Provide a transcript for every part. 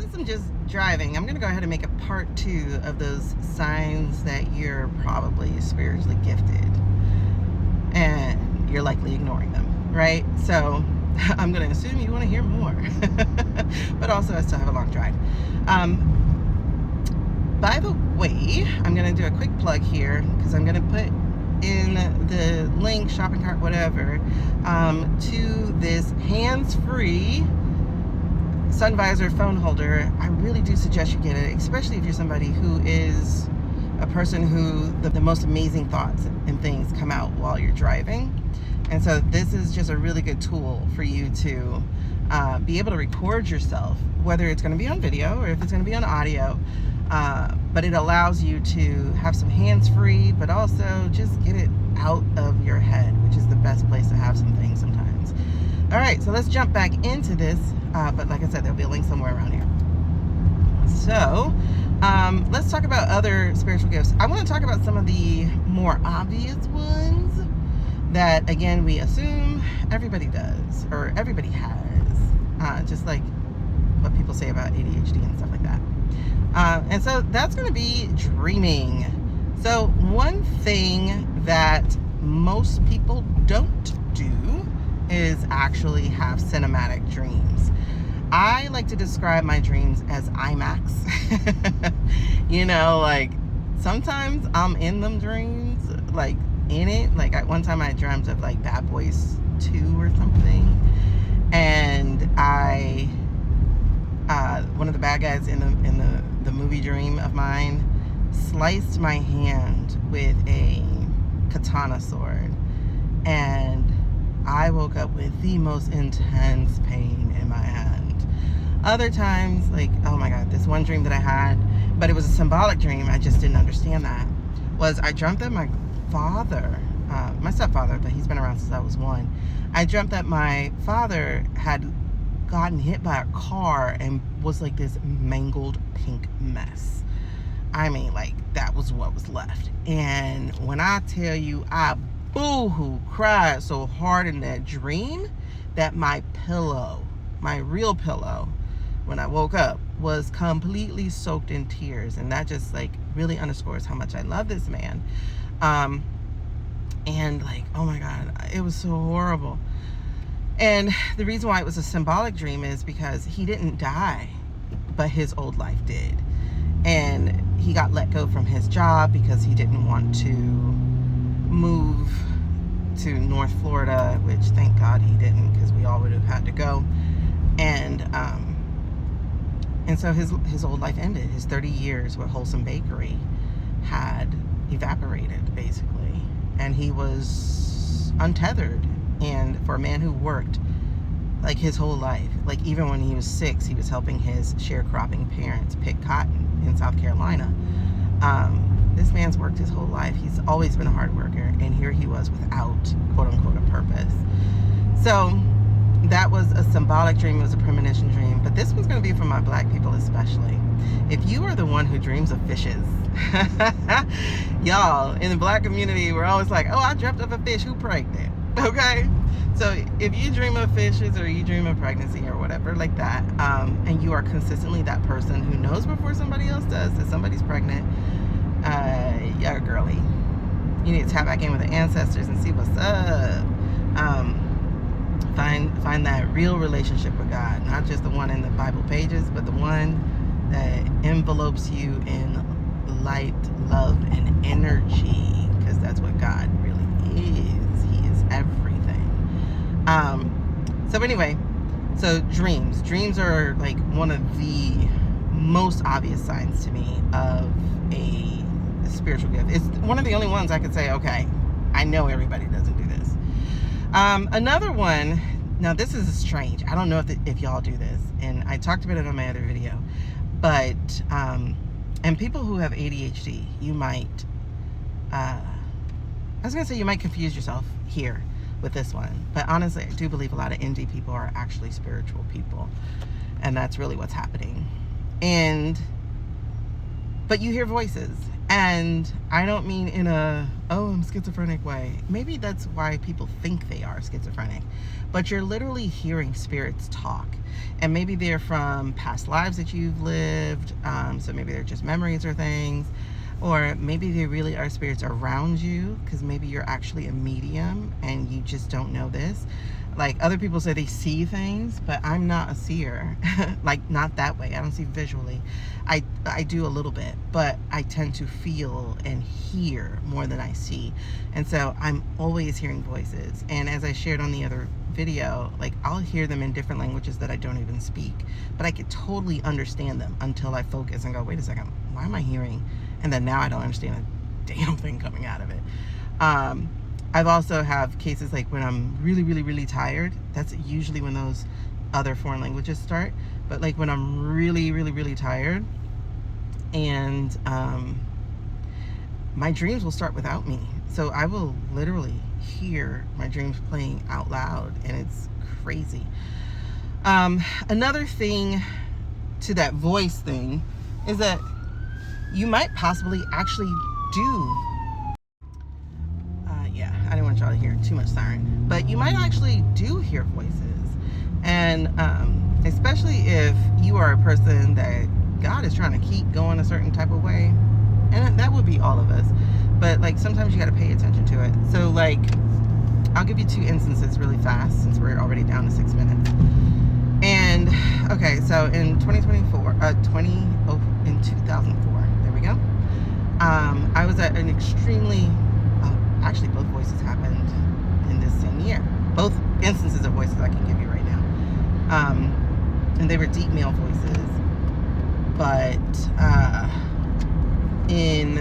since I'm just driving, I'm going to go ahead and make a part 2 of those signs that you're probably spiritually gifted and you're likely ignoring them, right? So I'm going to assume you want to hear more, but also I still have a long drive. By the way, I'm going to do a quick plug here because I'm going to put in the link, shopping cart, whatever, to this hands-free sun visor phone holder. I really do suggest you get it, especially if you're somebody who is a person who the most amazing thoughts and things come out while you're driving. And so this is just a really good tool for you to be able to record yourself, whether it's going to be on video or if it's going to be on audio. But it allows you to have some hands-free, but also just get it out of your head, which is the best place to have some things sometimes. All right, so let's jump back into this. But like I said, there'll be a link somewhere around here. So let's talk about other spiritual gifts. I want to talk about some of the more obvious ones that, again, we assume everybody does or everybody has, just like what people say about ADHD and stuff like that. And so that's going to be dreaming. So one thing that most people don't do is actually have cinematic dreams. I like to describe my dreams as IMAX. You know, like sometimes I'm in them dreams, like in it. Like one time I dreamt of like Bad Boys 2 or something, and one of the bad guys in the movie dream of mine sliced my hand with a katana sword, and I woke up with the most intense pain in my hand. Other times, like, oh my God, this one dream that I had, but it was a symbolic dream, I just didn't understand that, was I dreamt that my father, my stepfather, but he's been around since I was 1. I dreamt that my father had gotten hit by a car and was like this mangled pink mess. I mean, like, that was what was left. And when I tell you, I boo-hoo cried so hard in that dream that my pillow, my real pillow, when I woke up, was completely soaked in tears. And that just like really underscores how much I love this man. And like, oh my God, it was so horrible. And the reason why it was a symbolic dream is because he didn't die, but his old life did. And he got let go from his job because he didn't want to move to North Florida, which thank God he didn't, because we all would have had to go. And so his old life ended. His 30 years with Wholesome Bakery had evaporated, basically. And he was untethered. And for a man who worked like his whole life, like even when he was 6, he was helping his sharecropping parents pick cotton in South Carolina. This man's worked his whole life. He's always been a hard worker, and here he was without, quote unquote, a purpose. So that was a symbolic dream. It was a premonition dream. But this one's going to be for my Black people especially. If you are the one who dreams of fishes, y'all, in the Black community, we're always like, oh, I dreamt of a fish. Who pregnant? Okay? So if you dream of fishes or you dream of pregnancy or whatever like that, and you are consistently that person who knows before somebody else does that somebody's pregnant, yeah, girly, you need to tap back in with the ancestors and see what's up. Find that real relationship with God, not just the one in the Bible pages, but the one that envelopes you in light, love, and energy, because that's what God really is. He is everything. So anyway, so dreams are like one of the most obvious signs to me of a spiritual gift. It's one of the only ones I could say, okay, I know everybody doesn't do this. Another one, now this is strange. I don't know if y'all do this, and I talked about it on my other video, but, and people who have ADHD, you might, I was going to say you might confuse yourself here with this one, but honestly, I do believe a lot of ND people are actually spiritual people, and that's really what's happening. But you hear voices, And I don't mean in a, oh, I'm schizophrenic way. Maybe that's why people think they are schizophrenic. But you're literally hearing spirits talk. And maybe they're from past lives that you've lived. So maybe they're just memories or things. Or maybe they really are spirits around you, because maybe you're actually a medium and you just don't know this. Like, other people say they see things, but I'm not a seer. Like, not that way. I don't see visually. I do a little bit, but I tend to feel and hear more than I see. And so I'm always hearing voices. And as I shared on the other video, like, I'll hear them in different languages that I don't even speak, but I could totally understand them until I focus and go, wait a second, why am I hearing? And then now I don't understand a damn thing coming out of it. I've also have cases like when I'm really, really, really tired. That's usually when those other foreign languages start. But like when I'm really, really, really tired, and my dreams will start without me. So I will literally hear my dreams playing out loud, and it's crazy. Another thing to that voice thing is that you might possibly actually do. Yeah, I didn't want y'all to hear too much siren, but you might actually do hear voices. And especially if you are a person that God is trying to keep going a certain type of way, and that would be all of us, but like sometimes you got to pay attention to it. So like, I'll give you 2 instances really fast since we're already down to 6 minutes. And okay, so in 2024, in 2004, there we go. I was at an extremely, actually both voices happened in this same year. Both instances of voices I can give you right now. And they were deep male voices. But in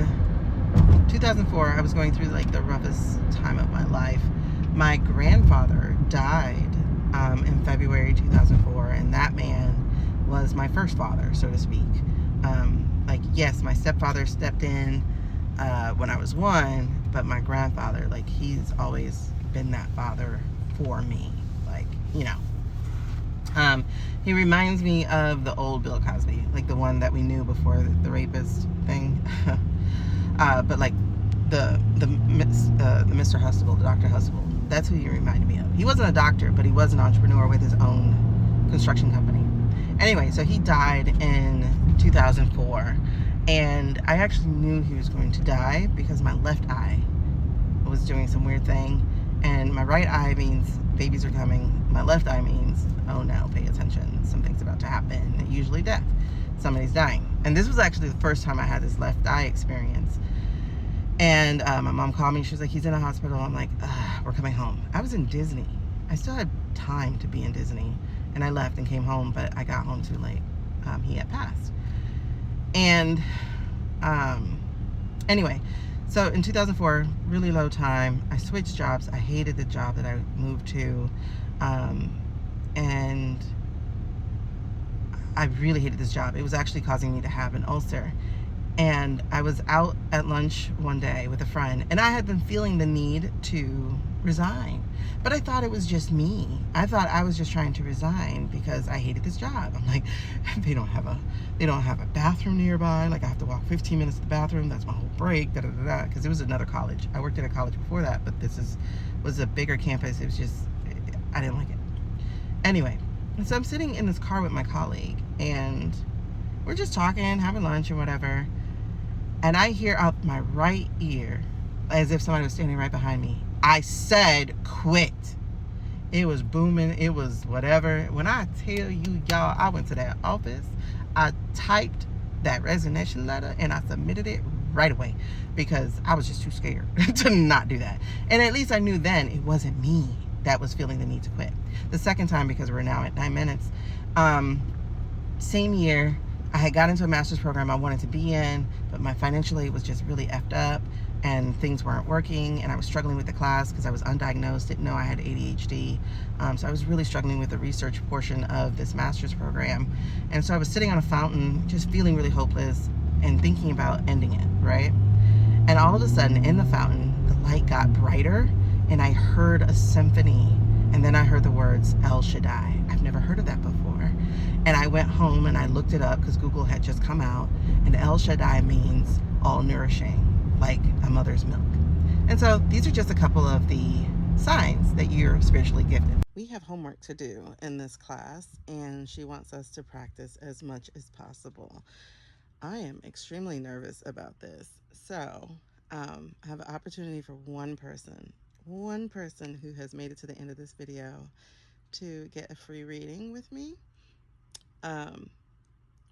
2004, I was going through like the roughest time of my life. My grandfather died in February 2004, and that man was my first father, so to speak. Like, yes, my stepfather stepped in when I was 1, but my grandfather, like, he's always been that father for me. Like, you know. He reminds me of the old Bill Cosby, like the one that we knew before the rapist thing. But like the Mr. Hustable, the Dr. Hustable, that's who he reminded me of. He wasn't a doctor, but he was an entrepreneur with his own construction company. Anyway, so he died in 2004, and I actually knew he was going to die because my left eye was doing some weird thing, and my right eye means babies are coming. My left eye means, oh no, pay attention, something's about to happen, usually death. Somebody's dying. And this was actually the first time I had this left eye experience. And my mom called me. She was like, he's in a hospital. I'm like, we're coming home. I was in Disney. I still had time to be in Disney. And I left and came home, but I got home too late. He had passed. And anyway, so in 2004, really low time. I switched jobs. I hated the job that I moved to. And I really hated this job. It was actually causing me to have an ulcer. And I was out at lunch one day with a friend, and I had been feeling the need to resign. But I thought it was just me. I thought I was just trying to resign because I hated this job. I'm like, they don't have a bathroom nearby. Like, I have to walk 15 minutes to the bathroom. That's my whole break. Da da da da. Because it was another college. I worked at a college before that, but this was a bigger campus. It was just, I didn't like it. Anyway, so I'm sitting in this car with my colleague, and we're just talking, having lunch or whatever. And I hear out my right ear, as if somebody was standing right behind me, I said, quit. It was booming. It was whatever. When I tell you, y'all, I went to that office. I typed that resignation letter, and I submitted it right away because I was just too scared to not do that. And at least I knew then it wasn't me that was feeling the need to quit. The second time, because we're now at 9 minutes, same year, I had got into a master's program I wanted to be in, but my financial aid was just really effed up, and things weren't working, and I was struggling with the class because I was undiagnosed, didn't know I had ADHD. So I was really struggling with the research portion of this master's program. And so I was sitting on a fountain, just feeling really hopeless and thinking about ending it, right? And all of a sudden, in the fountain, the light got brighter, and I heard a symphony. And then I heard the words El Shaddai. I've never heard of that before. And I went home and I looked it up because Google had just come out, and El Shaddai means all nourishing, like a mother's milk. And so these are just a couple of the signs that you're spiritually gifted. We have homework to do in this class, and she wants us to practice as much as possible. I am extremely nervous about this. So I have an opportunity for one person who has made it to the end of this video to get a free reading with me.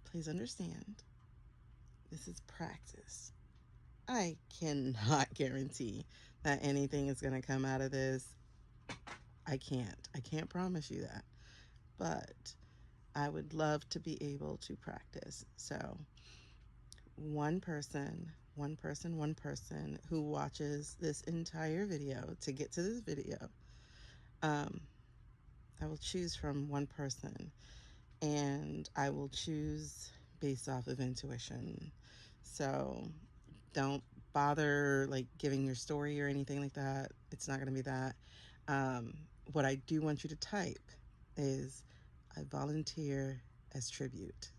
Please understand, this is practice. I cannot guarantee that anything is going to come out of this. I can't promise you that, but I would love to be able to practice. So one person who watches this entire video to get to this video, I will choose from one person, and I will choose based off of intuition. So don't bother like giving your story or anything like that. It's not going to be that. What I do want you to type is, I volunteer as tribute.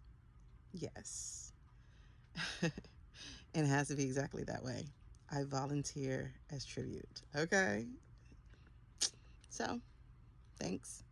Yes. And it has to be exactly that way. I volunteer as tribute. Okay? So, thanks.